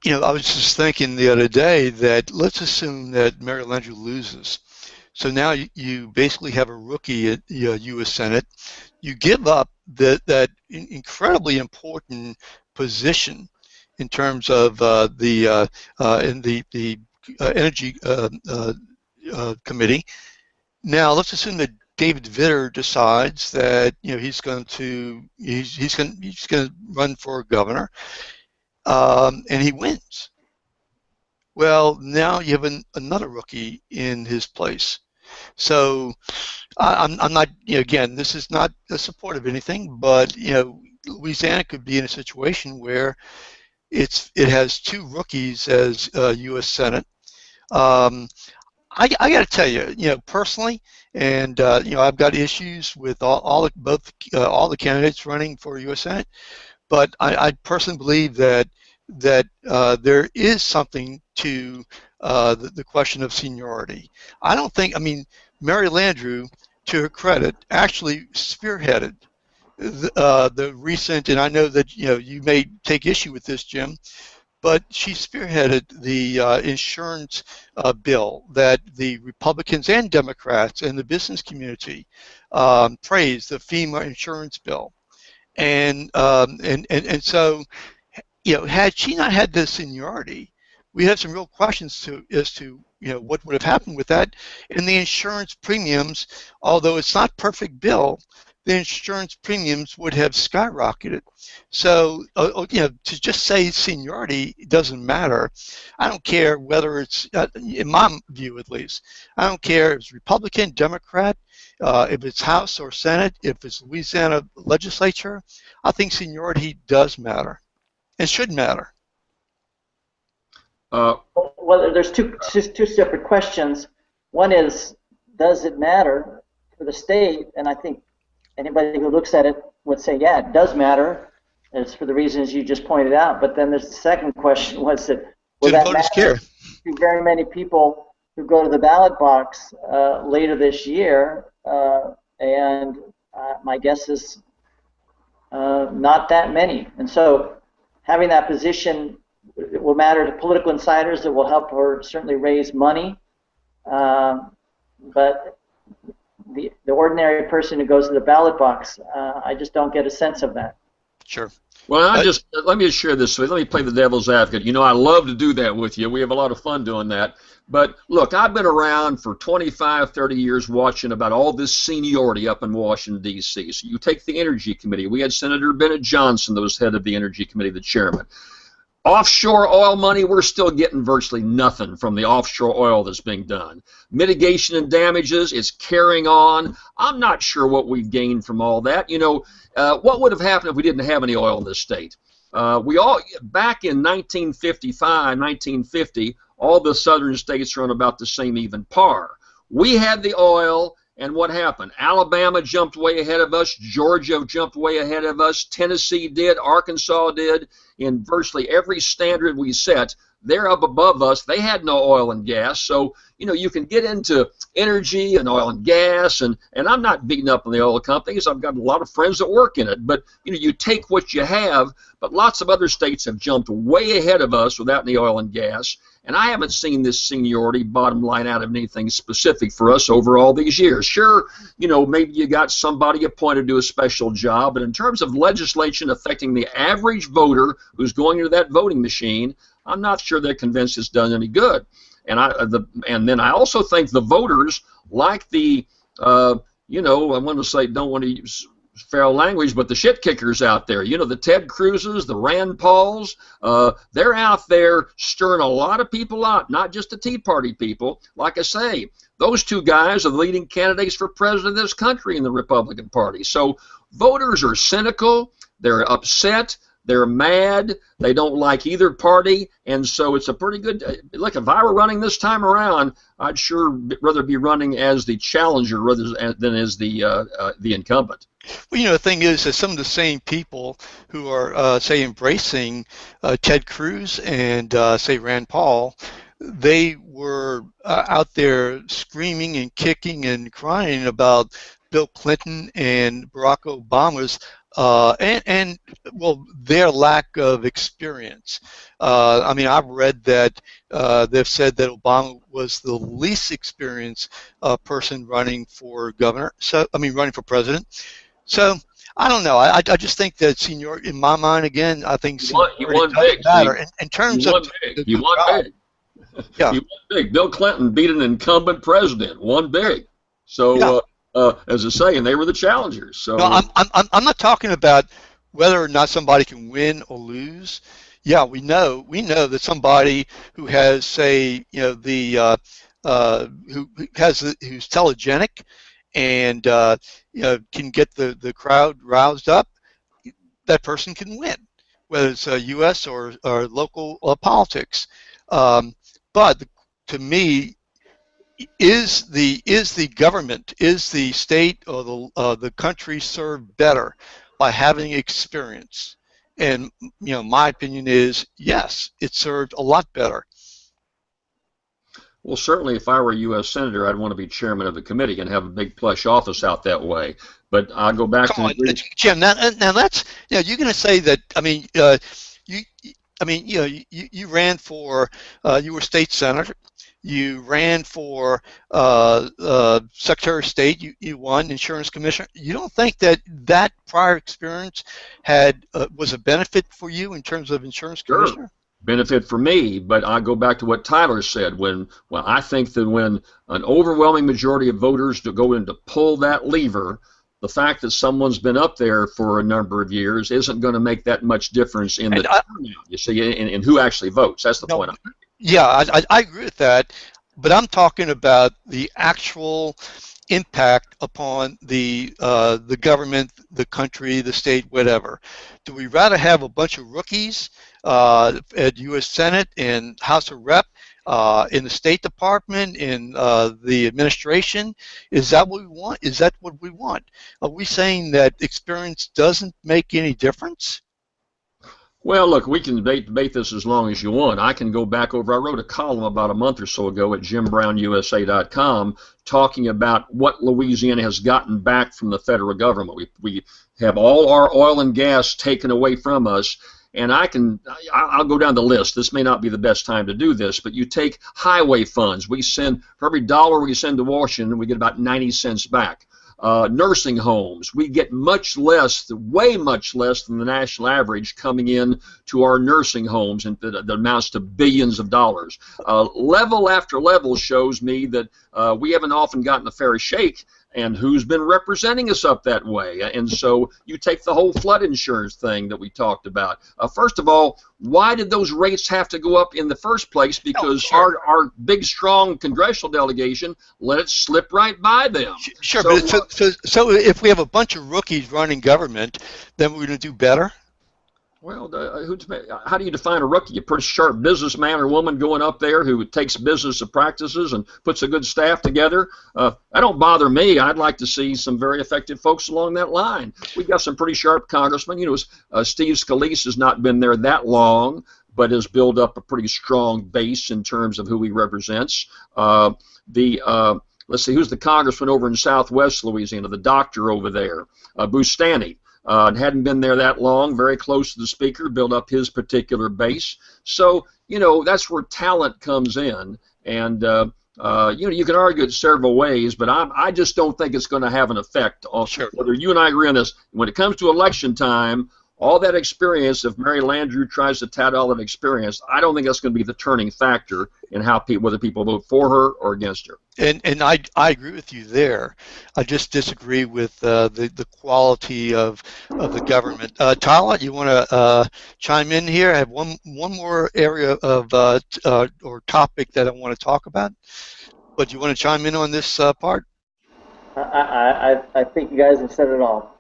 I was just thinking the other day that let's assume that Mary Landrieu loses. So now you basically have a rookie at the U.S. Senate. You give up that incredibly important position in terms of in the energy committee. Now let's assume that David Vitter decides that he's going to run for governor, and he wins. Well, now you have another rookie in his place. So I'm not, again, this is not a support of anything, but Louisiana could be in a situation where it has two rookies as U.S. Senate. I got to tell you, personally, and I've got issues with all the candidates running for U.S. Senate, but I personally believe that there is something to the question of seniority. I don't think, Mary Landrieu, to her credit, actually spearheaded the recent, and I know that you may take issue with this, Jim, but she spearheaded the insurance bill that the Republicans and Democrats and the business community praised, the FEMA insurance bill, and so had she not had the seniority, we have some real questions as to what would have happened with that. And the insurance premiums, although it's not perfect bill, the insurance premiums would have skyrocketed. So to just say seniority doesn't matter. I don't care whether it's, in my view at least, I don't care if it's Republican, Democrat, if it's House or Senate, if it's Louisiana legislature. I think seniority does matter and should matter. Well, there's two separate questions. One is, does it matter for the state? And I think anybody who looks at it would say, yeah, it does matter. It's for the reasons you just pointed out. But then there's the second question: was that will that matter to very many people who go to the ballot box later this year? And my guess is not that many. And so having that position, it will matter to political insiders. It will help her certainly raise money, but the ordinary person who goes to the ballot box, I just don't get a sense of that. Sure. Well, let me just share this. Let me play the devil's advocate. I love to do that with you. We have a lot of fun doing that. But look, I've been around for 25, 30 years watching about all this seniority up in Washington, D.C. So you take the Energy Committee. We had Senator Bennett Johnson that was head of the Energy Committee, the chairman. Offshore oil money, we're still getting virtually nothing from the offshore oil that's being done. Mitigation and damages, it's carrying on. I'm not sure what we've gained from all that. What would have happened if we didn't have any oil in this state? Back in 1955, 1950, all the southern states are on about the same even par. We had the oil, and what happened? Alabama jumped way ahead of us. Georgia jumped way ahead of us. Tennessee did. Arkansas did. In virtually every standard we set, they're up above us. They had no oil and gas. So, you can get into energy and oil and gas, and I'm not beating up on the oil companies. I've got a lot of friends that work in it. But, you take what you have, but lots of other states have jumped way ahead of us without any oil and gas. And I haven't seen this seniority bottom line out of anything specific for us over all these years. Sure, maybe you got somebody appointed to a special job, but in terms of legislation affecting the average voter who's going into that voting machine, I'm not sure they're convinced it's done any good. And then I also think the voters, like the, I want to say, don't want to use foul language, but the shit kickers out there, the Ted Cruzes, the Rand Pauls, they're out there stirring a lot of people up, not just the Tea Party people. Like I say, those two guys are the leading candidates for president of this country in the Republican Party. So voters are cynical, they're upset, they're mad, they don't like either party, and so it's a pretty good, look, if I were running this time around, I'd sure rather be running as the challenger rather than as the incumbent. Well, the thing is that some of the same people who are, say, embracing Ted Cruz and, say, Rand Paul, they were out there screaming and kicking and crying about Bill Clinton and Barack Obama's and well, their lack of experience. I mean, I've read that they've said that Obama was the least experienced person running for governor. So, I mean, running for president. So, I don't know. I just think that senior, in my mind, again, I think He won big. matter in terms he of won big. He won big. Yeah. He won big. Bill Clinton beat an incumbent president. Won big. So. Yeah. As I say, and they were the challengers. So no, I'm not talking about whether or not somebody can win or lose. Yeah, we know that somebody who has, say, you know, who's telegenic and you know, can get the crowd roused up, that person can win, whether it's U.S. or local politics. But to me, is the government, is the state or the country served better by having experience? And you know, my opinion is yes, it served a lot better. Well, certainly, if I were a U.S. senator, I'd want to be chairman of the committee and have a big plush office out that way. But I'll go back Come to on, Jim. Now that's, you know, you're going to say that. I mean, you. I mean, you know, you ran for, you were state senator. You ran for Secretary of State. You won insurance commissioner. You don't think that prior experience was a benefit for you in terms of insurance commissioner? Benefit for me, but I go back to what Tyler said. I think that when an overwhelming majority of voters go in to pull that lever, the fact that someone's been up there for a number of years isn't going to make that much difference in the turnout, you see, in who actually votes. That's the point I'm making. Yeah, I agree with that, but I'm talking about the actual impact upon the government, the country, the state, whatever. Do we rather have a bunch of rookies at U.S. Senate and House of Rep, in the State Department, in the administration? Is that what we want? Is that what we want? Are we saying that experience doesn't make any difference? Well, look, we can debate this as long as you want. I can go back over. I wrote a column about a month or so ago at JimBrownUSA.com talking about what Louisiana has gotten back from the federal government. We have all our oil and gas taken away from us. And I'll go down the list. This may not be the best time to do this, but you take highway funds. We send, for every dollar we send to Washington, we get about 90 cents back. Nursing homes, we get much less, way much less than the national average coming in to our nursing homes, and that amounts to billions of dollars. Level after level shows me that we haven't often gotten a fair shake, and who's been representing us up that way. And so you take the whole flood insurance thing that we talked about. First of all, why did those rates have to go up in the first place? Because our big, strong congressional delegation let it slip right by them. Sure, so if we have a bunch of rookies running government, then we're going to do better? Well, how do you define a rookie? A pretty sharp businessman or woman going up there who takes business practices and puts a good staff together. That don't bother me. I'd like to see some very effective folks along that line. We've got some pretty sharp congressmen. You know, Steve Scalise has not been there that long, but has built up a pretty strong base in terms of who he represents. Let's see, who's the congressman over in Southwest Louisiana? The doctor over there, Bustani. Hadn't been there that long, very close to the speaker, built up his particular base. So, you know, that's where talent comes in. And, you know, you can argue it several ways, but I just don't think it's going to have an effect on whether you and I agree on this. When it comes to election time, all that experience, if Mary Landrieu tries to tout all that experience, I don't think that's going to be the turning factor in how whether people vote for her or against her. And I agree with you there. I just disagree with the quality of the government. Tyler, you want to chime in here? I have one more area of or topic that I want to talk about. But do you want to chime in on this part? I think you guys have said it all.